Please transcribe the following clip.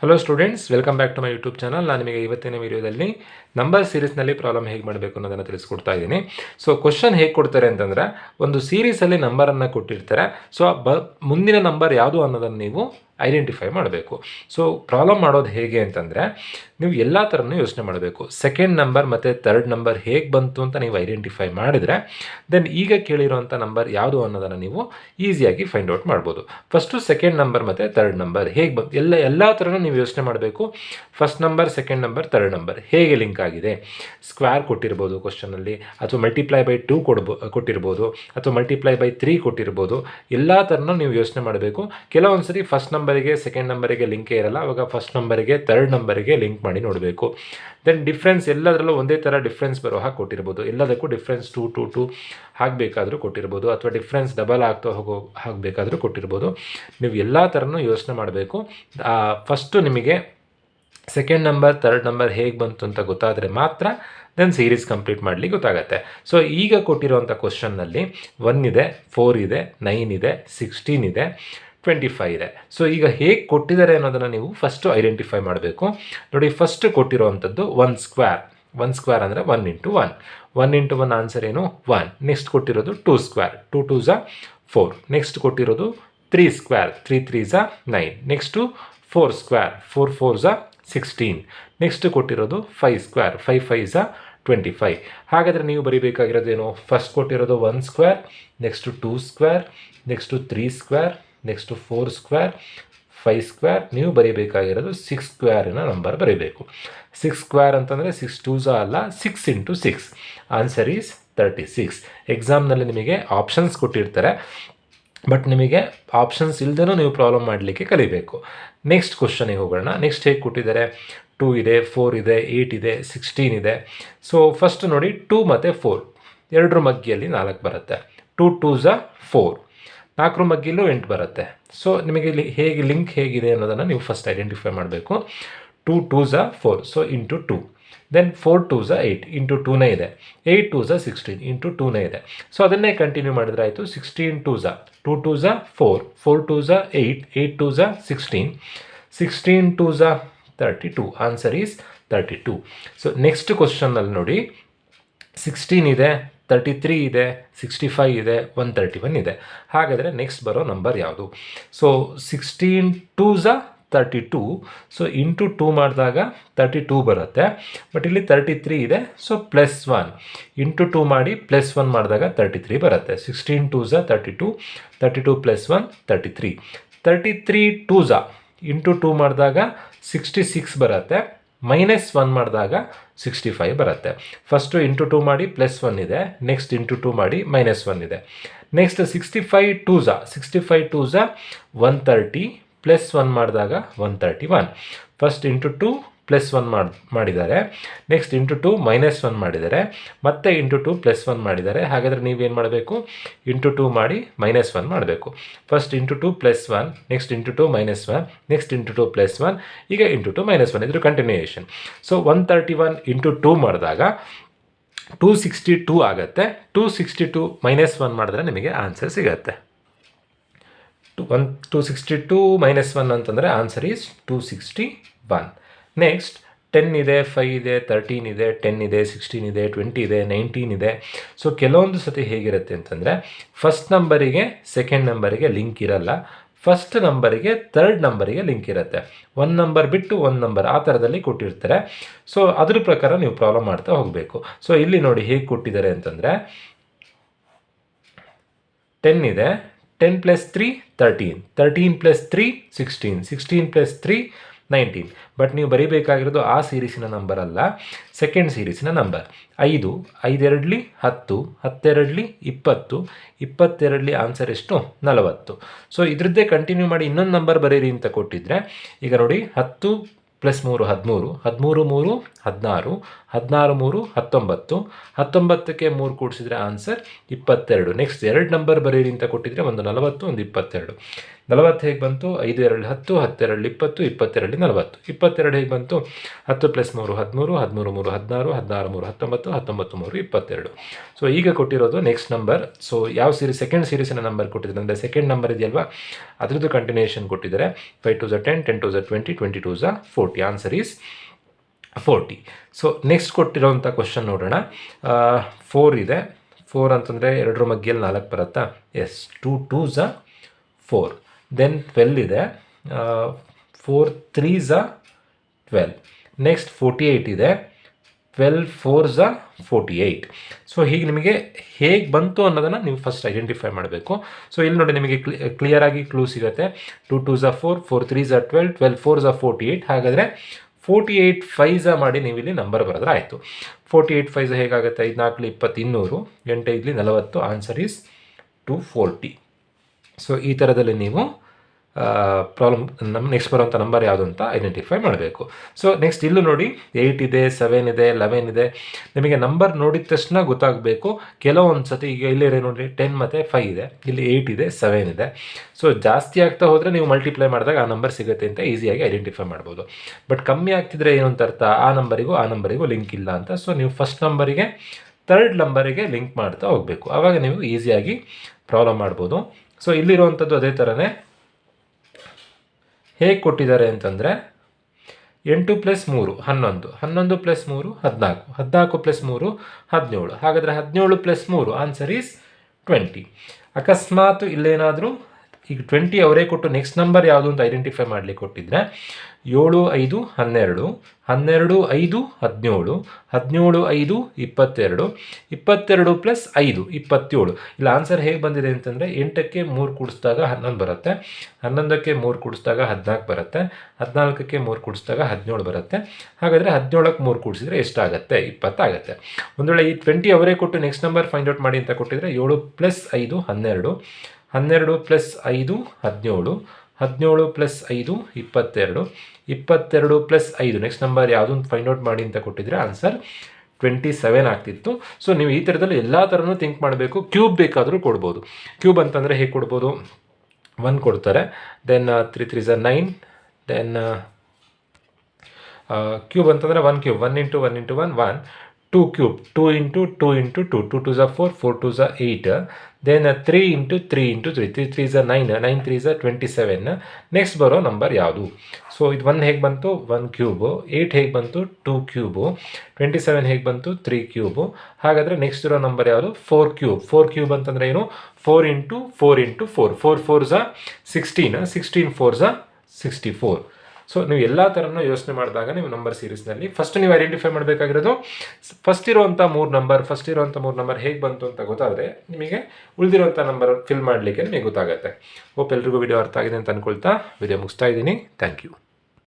Hello students, welcome back to my YouTube channel. ನಾನು ನಿಮಗೆ ಇವತ್ತಿನ ವಿಡಿಯೋದಲ್ಲಿ ನಂಬರ್ ಸೀರೀಸ್ನಲ್ಲಿ ಪ್ರಾಬ್ಲಮ್ ಹೇಗೆ ಮಾಡಬೇಕು ಅನ್ನೋದನ್ನು ತಿಳಿಸ್ಕೊಡ್ತಾ ಇದ್ದೀನಿ. ಸೊ ಕ್ವಶನ್ ಹೇಗೆ ಕೊಡ್ತಾರೆ ಅಂತಂದರೆ, ಒಂದು ಸೀರೀಸಲ್ಲಿ ನಂಬರನ್ನು ಕೊಟ್ಟಿರ್ತಾರೆ. ಸೊ ಮುಂದಿನ ನಂಬರ್ ಯಾವುದು ಅನ್ನೋದನ್ನು ನೀವು ಐಡೆಂಟಿಫೈ ಮಾಡಬೇಕು. ಸೊ ಪ್ರಾಬ್ಲಮ್ ಮಾಡೋದು ಹೇಗೆ ಅಂತಂದರೆ, ನೀವು ಎಲ್ಲ ಥರನೂ ಯೋಚನೆ ಮಾಡಬೇಕು. ಸೆಕೆಂಡ್ ನಂಬರ್ ಮತ್ತು ಥರ್ಡ್ ನಂಬರ್ ಹೇಗೆ ಬಂತು ಅಂತ ನೀವು ಐಡೆಂಟಿಫೈ ಮಾಡಿದರೆ, ದೆನ್ ಈಗ ಕೇಳಿರೋಂಥ ನಂಬರ್ ಯಾವುದು ಅನ್ನೋದನ್ನು ನೀವು ಈಸಿಯಾಗಿ ಫೈಂಡ್ ಔಟ್ ಮಾಡ್ಬೋದು. ಫಸ್ಟು ಸೆಕೆಂಡ್ ನಂಬರ್ ಮತ್ತು ಥರ್ಡ್ ನಂಬರ್ ಹೇಗೆ ಬಂತು ಎಲ್ಲ ಥರನೂ ನೀವು ಯೋಚನೆ ಮಾಡಬೇಕು. First number, second number, third number ಹೇಗೆ ಲಿಂಕ್ ಆಗಿದೆ. ಸ್ಕ್ವೇರ್ ಕೊಟ್ಟಿರ್ಬೋದು ಕ್ವಶನಲ್ಲಿ, ಅಥವಾ ಮಲ್ಟಿಪ್ಲೈ ಬೈ 2 ಕೊಟ್ಟಿರ್ಬೋದು, ಅಥವಾ ಮಲ್ಟಿಪ್ಲೈ ಬೈ 3 ಕೊಟ್ಟಿರ್ಬೋದು. ಎಲ್ಲ ಥರನೂ ನೀವು ಯೋಚನೆ ಮಾಡಬೇಕು. ಕೆಲವೊಂದು ಸರಿ ಫಸ್ಟ್ ನಂಬರಿಗೆ ಸೆಕೆಂಡ್ ನಂಬರಿಗೆ ಲಿಂಕೇ ಇರಲ್ಲ, ಅವಾಗ ಫಸ್ಟ್ ನಂಬರಿಗೆ ಥರ್ಡ್ ನಂಬರಿಗೆ ಲಿಂಕ್ ಮಾಡಿ ನೋಡಬೇಕು. ದೆನ್ ಡಿಫ್ರೆನ್ಸ್ ಎಲ್ಲದರಲ್ಲೂ ಒಂದೇ ಥರ ಡಿಫ್ರೆನ್ಸ್ ಬರೋ ಹಾಗೆ ಕೊಟ್ಟಿರ್ಬೋದು. ಎಲ್ಲದಕ್ಕೂ ಡಿಫ್ರೆನ್ಸ್ 2 2 2 ಹಾಗಬೇಕಾದ್ರೂ ಕೊಟ್ಟಿರ್ಬೋದು, ಅಥವಾ ಡಿಫ್ರೆನ್ಸ್ ಡಬಲ್ ಆಗ್ತಾ ಹಾಗಬೇಕಾದ್ರೂ ಕೊಟ್ಟಿರ್ಬೋದು. ನೀವು ಎಲ್ಲ ಥರನೂ ಯೋಚನೆ ಮಾಡಬೇಕು. ಫಸ್ಟು ನಿಮಗೆ ಸೆಕೆಂಡ್ ನಂಬರ್, ಥರ್ಡ್ ನಂಬರ್ ಹೇಗೆ ಬಂತು ಅಂತ ಗೊತ್ತಾದರೆ ಮಾತ್ರ ದೆನ್ ಸೀರೀಸ್ ಕಂಪ್ಲೀಟ್ ಮಾಡಲಿಕ್ಕೆ ಗೊತ್ತಾಗುತ್ತೆ. ಸೊ ಈಗ ಕೊಟ್ಟಿರುವಂಥ ಕ್ವಶನ್ನಲ್ಲಿ 1 ಇದೆ, 4 ಇದೆ, 9 ಇದೆ, 16 ಇದೆ, 25 ಇದೆ. ಸೊ ಈಗ ಹೇಗೆ ಕೊಟ್ಟಿದ್ದಾರೆ ಅನ್ನೋದನ್ನು ನೀವು ಫಸ್ಟು ಐಡೆಂಟಿಫೈ ಮಾಡಬೇಕು. ನೋಡಿ, ಫಸ್ಟ್ ಕೊಟ್ಟಿರುವಂಥದ್ದು 1 ಸ್ಕ್ವೇರ್. 1 ಸ್ಕ್ವೇರ್ ಅಂದರೆ 1 ಇಂಟು 1. 1 ಇಂಟು 1 ಆನ್ಸರ್ ಏನು? 1. ನೆಕ್ಸ್ಟ್ ಕೊಟ್ಟಿರೋದು 2 ಸ್ಕ್ವೇರ್. 2 2 4. ನೆಕ್ಸ್ಟ್ ಕೊಟ್ಟಿರೋದು 3 ಸ್ಕ್ವೇರ್. 3 3 9. Next 4 square. 4 4 16. ನೆಕ್ಸ್ಟ್ ಕೊಟ್ಟಿರೋದು 5 ಸ್ಕ್ವೇರ್. 5 5 25. ಹಾಗಾದರೆ ನೀವು ಬರೀಬೇಕಾಗಿರೋದೇನು? ಫಸ್ಟ್ ಕೊಟ್ಟಿರೋದು 1 square, next 2 square, next 3 square, next 4 square, 5 square. ನೀವು ಬರೀಬೇಕಾಗಿರೋದು 6 ಸ್ಕ್ವೇರಿನ ನಂಬರ್ ಬರೀಬೇಕು. 6 ಸ್ಕ್ವೇರ್ ಅಂತಂದರೆ 6 2 ಅಲ್ಲ, 6 ಇಂಟು 6. Answer is 36. ಎಕ್ಸಾಮ್ನಲ್ಲಿ ನಿಮಗೆ ಆಪ್ಷನ್ಸ್ ಕೊಟ್ಟಿರ್ತಾರೆ, ಬಟ್ ನಿಮಗೆ ಆಪ್ಷನ್ಸ್ ಇಲ್ಲದೇನೂ ನೀವು ಪ್ರಾಬ್ಲಮ್ ಮಾಡಲಿಕ್ಕೆ ಕಲಿಬೇಕು. ನೆಕ್ಸ್ಟ್ ಕ್ವಶನಿಗೆ ಹೋಗೋಣ. ನೆಕ್ಸ್ಟ್ ಹೇಗೆ ಕೊಟ್ಟಿದ್ದಾರೆ? 2 ಇದೆ, 4 ಇದೆ, 8 ಇದೆ, 16 ಇದೆ. ಸೊ ಫಸ್ಟ್ ನೋಡಿ, 2 ಮತ್ತು 4 ಎರಡರ ಮಗ್ಗಿಯಲ್ಲಿ 4 ಬರುತ್ತೆ. 2 2 4. 4 ಮಗ್ಗಿಲೂ 8 ಬರುತ್ತೆ. ಸೊ ನಿಮಗೆ ಇಲ್ಲಿ ಹೇಗೆ ಲಿಂಕ್ ಹೇಗಿದೆ ಅನ್ನೋದನ್ನು ನೀವು ಫಸ್ಟ್ ಐಡೆಂಟಿಫೈ ಮಾಡಬೇಕು. 2 2 4. So into 2. ದೆನ್ 4 2 8. ಇಂಟು 2ನೇ ಇದೆ. 8 2 16. ಇಂಟು 2ನೇ ಇದೆ. ಸೊ ಅದನ್ನೇ ಕಂಟಿನ್ಯೂ ಮಾಡಿದ್ರೆ ಆಯಿತು. 16 2 2 2 4. 4 2 8. 8 2 16. 16 2 32. Answer is 32. ಸೊ ನೆಕ್ಸ್ಟ್ ಕ್ವಶನ್ನಲ್ಲಿ ನೋಡಿ, 16 ಇದೆ, 33 ಇದೆ, 65 ಇದೆ, 131 ಇದೆ. ಹಾಗಾದರೆ ನೆಕ್ಸ್ಟ್ ಬರೋ ನಂಬರ್ ಯಾವುದು? ಸೊ 16 2 32. ಸೊ ಇಂಟು 2 ಮಾಡಿದಾಗ 32 ಬರುತ್ತೆ. ಬಟ್ ಇಲ್ಲಿ 33 ಇದೆ, ಸೊ +1. ಇಂಟು 2 ಮಾಡಿ +1 ಮಾಡಿದಾಗ 33 ಬರುತ್ತೆ. 16 2 32. 32 +1 33. 33 2 ಇಂಟು 2 ಮಾಡಿದಾಗ 66 ಬರುತ್ತೆ. -1 ಮಾಡಿದಾಗ 65 ಬರುತ್ತೆ. ಫಸ್ಟು ಇಂಟು 2 ಮಾಡಿ +1 ಇದೆ, ನೆಕ್ಸ್ಟ್ ಇಂಟು 2 ಮಾಡಿ -1 ಇದೆ. ನೆಕ್ಸ್ಟ್ 65 2 65 2 130. +1 ಮಾಡಿದಾಗ 131. ಫಸ್ಟ್ ಇಂಟು 2 +1 ಮಾಡಿದ್ದಾರೆ, ನೆಕ್ಸ್ಟ್ ಇಂಟು 2 -1 ಮಾಡಿದ್ದಾರೆ, ಮತ್ತೆ ಇಂಟು 2 +1 ಮಾಡಿದ್ದಾರೆ. ಹಾಗಾದರೆ ನೀವೇನು ಮಾಡಬೇಕು? ಇಂಟು 2 ಮಾಡಿ -1 ಮಾಡಬೇಕು. First into 2 +1, next into 2 -1, next into 2 +1, ಈಗ ಇಂಟು 2 -1. ಇದ್ರ ಕಂಟಿನ್ಯೂಯೇಷನ್. ಸೊ 131 ಇಂಟು 2 ಮಾಡಿದಾಗ 262 ಆಗುತ್ತೆ. 262 -1 ಮಾಡಿದ್ರೆ ನಿಮಗೆ ಆನ್ಸರ್ ಸಿಗುತ್ತೆ. 262 -1 ಅಂತಂದರೆ ಆನ್ಸರ್ ಈಸ್ 261. ನೆಕ್ಸ್ಟ್ 10 ಇದೆ, 5 ಇದೆ, 13 ಇದೆ, 10 ಇದೆ, 16 ಇದೆ, 20 ಇದೆ, 19 ಇದೆ. ಸೊ ಕೆಲವೊಂದು ಸತಿ ಹೇಗಿರುತ್ತೆ ಅಂತಂದರೆ, ಫಸ್ಟ್ ನಂಬರಿಗೆ ಸೆಕೆಂಡ್ ನಂಬರಿಗೆ ಲಿಂಕ್ ಇರಲ್ಲ, ಫಸ್ಟ್ ನಂಬರಿಗೆ ಥರ್ಡ್ ನಂಬರಿಗೆ ಲಿಂಕ್ ಇರುತ್ತೆ. 1 ನಂಬರ್ ಬಿಟ್ಟು 1 ನಂಬರ್ ಆ ಥರದಲ್ಲಿ ಕೊಟ್ಟಿರ್ತಾರೆ. ಸೊ ಅದ್ರ ಪ್ರಕಾರ ನೀವು ಪ್ರಾಬ್ಲಮ್ ಮಾಡ್ತಾ ಹೋಗಬೇಕು. ಸೊ ಇಲ್ಲಿ ನೋಡಿ ಹೇಗೆ ಕೊಟ್ಟಿದ್ದಾರೆ ಅಂತಂದರೆ, 10 ಇದೆ, 10 + 3 13. 13 + 3 16. 16 + 3 19. ಬಟ್ ನೀವು ಬರೀಬೇಕಾಗಿರೋದು ಆ ಸೀರೀಸಿನ ನಂಬರ್ ಅಲ್ಲ, ಸೆಕೆಂಡ್ ಸೀರೀಸಿನ ನಂಬರ್. 5 5 2 10, 10 2 20, 22 ಆನ್ಸರ್ ಎಷ್ಟು? 40. ಸೊ ಇದ್ರದ್ದೇ ಕಂಟಿನ್ಯೂ ಮಾಡಿ ಇನ್ನೊಂದು ನಂಬರ್ ಬರೀರಿ ಅಂತ ಕೊಟ್ಟಿದ್ರೆ, ಈಗ ನೋಡಿ 10 + 3 13, 13 3 16, 16 3 19, 19ಕ್ಕೆ 3 ಕೂಡಿಸಿದ್ರೆ ಆನ್ಸರ್ 22. ನೆಕ್ಸ್ಟ್ 2 ನಂಬರ್ ಬರೀರಿ ಅಂತ ಕೊಟ್ಟಿದ್ರೆ, ಒಂದು 40, ಒಂದು 22. 40 ಹೇಗೆ ಬಂತು, 5 2 10, 10 2 20, 22 40. 22 ಹೇಗೆ ಬಂತು, 10 + 3 13, 13 3 16, 16 3 19, 19 3 22. ಸೊ ಈಗ ಕೊಟ್ಟಿರೋದು ನೆಕ್ಸ್ಟ್ ನಂಬರ್. ಸೊ ಯಾವ ಸೀರೀಸ್, ಸೆಕೆಂಡ್ ಸೀರೀಸಿನ ನಂಬರ್ ಕೊಟ್ಟಿದ್ದಾರೆ ಅಂದರೆ ಸೆಕೆಂಡ್ ನಂಬರ್ ಇದೆಯಲ್ವಾ ಅದರದ್ದು ಕಂಟಿನ್ಯೂಷನ್ ಕೊಟ್ಟಿದ್ದಾರೆ. 5 2 10, 10 2 20, 20 2 40. Answer is 40. ಸೊ ನೆಕ್ಸ್ಟ್ ಕೊಟ್ಟಿರೋಂಥ ಕ್ವಶನ್ ನೋಡೋಣ. 4 ಇದೆ. 4 ಅಂತಂದರೆ 2ರ ಮಧ್ಯೆಯಲ್ಲಿ 4 ಬರುತ್ತಾ? ಎಸ್. 2 2 4. ದೆನ್ 12 ಇದೆ. 4 3 12. ನೆಕ್ಸ್ಟ್ 48 ಇದೆ. 12 4 48. ಸೊ ಹೀಗೆ ನಿಮಗೆ ಹೇಗೆ ಬಂತು ಅನ್ನೋದನ್ನು ನೀವು ಫಸ್ಟ್ ಐಡೆಂಟಿಫೈ ಮಾಡಬೇಕು. ಸೊ ಇಲ್ಲಿ ನೋಡಿ ನಿಮಗೆ ಕ್ಲಿಯರಾಗಿ ಕ್ಲೂ ಸಿಗುತ್ತೆ. 2 2 4, 4 3 12, 12 4 48. ಹಾಗಾದರೆ 48 5 ಮಾಡಿ ನೀವು ಇಲ್ಲಿ ನಂಬರ್ ಬರೆದ್ರೆ ಆಯಿತು. 48 5 ಹೇಗಾಗುತ್ತೆ? 5 4 20, 200, 8 5 40. Answer is 240. ಸೊ ಈ ಥರದಲ್ಲಿ ನೀವು ಪ್ರಾಬ್ಲಮ್ ನೆಕ್ಸ್ಟ್ ಬರುವಂಥ ನಂಬರ್ ಯಾವುದು ಅಂತ ಐಡೆಂಟಿಫೈ ಮಾಡಬೇಕು. ಸೊ ನೆಕ್ಸ್ಟ್ ಇಲ್ಲೂ ನೋಡಿ 8 ಇದೆ, 7 ಇದೆ, 11 ಇದೆ. ನಿಮಗೆ ನಂಬರ್ ನೋಡಿದ ತಕ್ಷಣ ಗೊತ್ತಾಗಬೇಕು. ಕೆಲವೊಂದು ಸತಿ ಈಗ ಇಲ್ಲಿ ನೋಡಿ 10 ಮತ್ತು 5 ಇದೆ, ಇಲ್ಲಿ 8 ಇದೆ, 7 ಇದೆ. ಸೊ ಜಾಸ್ತಿ ಆಗ್ತಾ ಹೋದರೆ ನೀವು ಮಲ್ಟಿಪ್ಲೈ ಮಾಡಿದಾಗ ಆ ನಂಬರ್ ಸಿಗುತ್ತೆ ಅಂತ ಈಸಿಯಾಗಿ ಐಡೆಂಟಿಫೈ ಮಾಡ್ಬೋದು. ಬಟ್ ಕಮ್ಮಿ ಆಗ್ತಿದ್ರೆ ಏನು ಅಂತ ಅರ್ಥ, ಆ ನಂಬರಿಗೂ ಲಿಂಕ್ ಇಲ್ಲ ಅಂತ. ಸೊ ನೀವು ಫಸ್ಟ್ ನಂಬರಿಗೆ ಥರ್ಡ್ ನಂಬರಿಗೆ ಲಿಂಕ್ ಮಾಡ್ತಾ ಹೋಗಬೇಕು. ಆವಾಗ ನೀವು ಈಸಿಯಾಗಿ ಪ್ರಾಬ್ಲಮ್ ಮಾಡ್ಬೋದು. ಸೊ ಇಲ್ಲಿರುವಂಥದ್ದು ಅದೇ ಥರನೇ ಹೇಗೆ ಕೊಟ್ಟಿದ್ದಾರೆ ಅಂತಂದರೆ 8 + 3 11, 11 + 3 14, 14 + 3 17. ಹಾಗಾದರೆ 17 + 3 ಆನ್ಸರ್ ಈಸ್ 20. ಅಕಸ್ಮಾತ್ ಇಲ್ಲೇನಾದರೂ ಈಗ 20 ಅವರೇ ಕೊಟ್ಟು ನೆಕ್ಸ್ಟ್ ನಂಬರ್ ಯಾವುದು ಅಂತ ಐಡೆಂಟಿಫೈ ಮಾಡಲಿಕ್ಕೆ ಕೊಟ್ಟಿದ್ರೆ 7 5 12, 12 5 17, 17 5 22, 22 + 5 27. ಇಲ್ಲಿ ಆನ್ಸರ್ ಹೇಗೆ ಬಂದಿದೆ ಅಂತಂದರೆ 8ಕ್ಕೆ 3 ಕೂಡಿಸಿದಾಗ 11 ಬರುತ್ತೆ, 11ಕ್ಕೆ 3 ಕೂಡಿಸಿದಾಗ 14 ಬರುತ್ತೆ, 14ಕ್ಕೆ 3 ಕೂಡಿಸಿದಾಗ 17 ಬರುತ್ತೆ. ಹಾಗಾದರೆ 17ಕ್ಕೆ 3 ಕೂಡಿಸಿದ್ರೆ ಎಷ್ಟಾಗುತ್ತೆ? 20 ಆಗುತ್ತೆ. ಒಂದು ವೇಳೆ ಈ 20 ಅವರೇ ಕೊಟ್ಟು ನೆಕ್ಸ್ಟ್ ನಂಬರ್ ಫೈಂಡ್ ಔಟ್ ಮಾಡಿ ಅಂತ ಕೊಟ್ಟಿದ್ರೆ 7 + 5 12, 12 + 5 17, 17 + 5 22, 22 + 5 ನೆಕ್ಸ್ಟ್ ನಂಬರ್ ಯಾವುದು ಅಂತ ಫೈಂಡ್ ಔಟ್ ಮಾಡಿ ಅಂತ ಕೊಟ್ಟಿದ್ರೆ ಆನ್ಸರ್ 27 ಆಗ್ತಿತ್ತು. ಸೊ ನೀವು ಈ ಥರದಲ್ಲಿ ಎಲ್ಲ ಥರನೂ ಥಿಂಕ್ ಮಾಡಬೇಕು. ಕ್ಯೂಬ್ ಬೇಕಾದರೂ ಕೊಡ್ಬೋದು. ಕ್ಯೂಬ್ ಅಂತಂದರೆ ಹೇಗೆ ಕೊಡ್ಬೋದು? 1 ಕೊಡ್ತಾರೆ, ದೆನ್ 3 3 9, ದೆನ್ ಕ್ಯೂಬ್ ಅಂತಂದರೆ 1 ಕ್ಯೂಬ್, 1 × 1 × 1 1, 2 ಕ್ಯೂಬ್, 2 × 2 × 2, 2 2 4, 4 2 8, ದೆನ್ 3 × 3 × 3, 3 3 9, 9 3 27. ನೆಕ್ಸ್ಟ್ ಬರೋ ನಂಬರ್ ಯಾವುದು? ಸೊ ಇದು 1 ಹೇಗೆ ಬಂತು? 1 ಕ್ಯೂಬು. 8 ಹೇಗೆ ಬಂತು? 2 ಕ್ಯೂಬು. 27 ಹೇಗೆ ಬಂತು? 3 ಕ್ಯೂಬು. ಹಾಗಾದರೆ ನೆಕ್ಸ್ಟ್ ಇರೋ ನಂಬರ್ ಯಾವುದು? 4 ಕ್ಯೂಬ್. 4 ಕ್ಯೂಬ್ ಅಂತಂದರೆ ಏನು? 4 × 4 × 4, 4 4 16, 16 4 64. ಸೊ ನೀವು ಎಲ್ಲ ಥರನೂ ಯೋಚನೆ ಮಾಡಿದಾಗ ನೀವು ನಂಬರ್ ಸೀರೀಸ್ನಲ್ಲಿ ಫಸ್ಟ್ ನೀವು ಐಡೆಂಟಿಫೈ ಮಾಡಬೇಕಾಗಿರೋದು ಫಸ್ಟ್ ಇರುವಂಥ 3 ನಂಬರ್ ಹೇಗೆ ಬಂತು ಅಂತ ಗೊತ್ತಾದರೆ ನಿಮಗೆ ಉಳಿದಿರುವಂಥ ನಂಬರ್ ಫಿಲ್ ಮಾಡಲಿಕ್ಕೆ ನಿಮಗೆ ಗೊತ್ತಾಗುತ್ತೆ. ಹೋಪ್ ಎಲ್ರಿಗೂ ವಿಡಿಯೋ ಅರ್ಥ ಆಗಿದೆ ಅಂತ ಅಂದ್ಕೊಳ್ತಾ ವಿಡಿಯೋ ಮುಗಿಸ್ತಾ ಇದ್ದೀನಿ. Thank you.